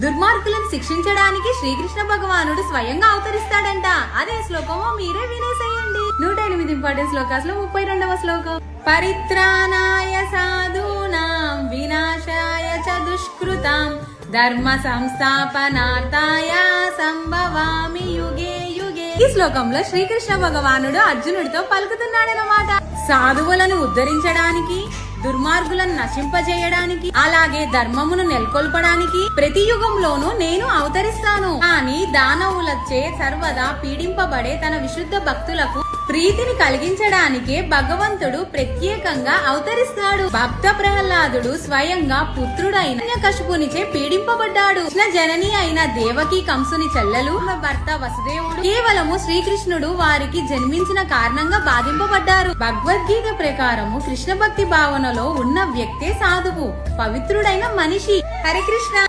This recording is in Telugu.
దుర్మార్గులను శిక్షించడానికి శ్రీకృష్ణ భగవానుడు స్వయంగా అవతరిస్తాడంట. అదే శ్లోకమో మీరే వినేసేయండి. 108 ఇంపార్టెంట్ శ్లోకాస్ లో 32వ శ్లోకం. పరిత్రాణాయ సాధూనాం వినాశాయ చ దుష్కృతాం ధర్మ సంస్థాపనార్థాయ సంభవామి యుగే యుగే. ఈ శ్లోకంలో శ్రీకృష్ణ భగవానుడు అర్జునుడితో పలుకుతున్నాడనమాట. సాధువులను ఉద్ధరించడానికి, దుర్మార్గులను నశింపజేయడానికి, అలాగే ధర్మమును నెలకొల్పడానికి ప్రతి యుగంలోనూ నేను అవతరిస్తాను. కానీ దానవులచే సర్వదా పీడింపబడే తన విశుద్ధ భక్తులకు ప్రీతిని కలిగించడానికే భగవంతుడు ప్రత్యేకంగా అవతరిస్తాడు. భక్త ప్రహ్లాదుడు స్వయంగా పుత్రుడైన హిరణ్యకశిపునిచే పీడింపబడ్డాడు. కృష్ణ జనని అయిన దేవకి కంసుని చెల్లెలు భర్త వసుదేవుడు కేవలము శ్రీకృష్ణుడు వారికి జన్మించిన కారణంగా బాధింపబడ్డారు. భగవద్గీత ప్రకారము కృష్ణ భక్తి భావనలో ఉన్న వ్యక్తే సాధువు, పవిత్రుడైన మనిషి. హరే కృష్ణ.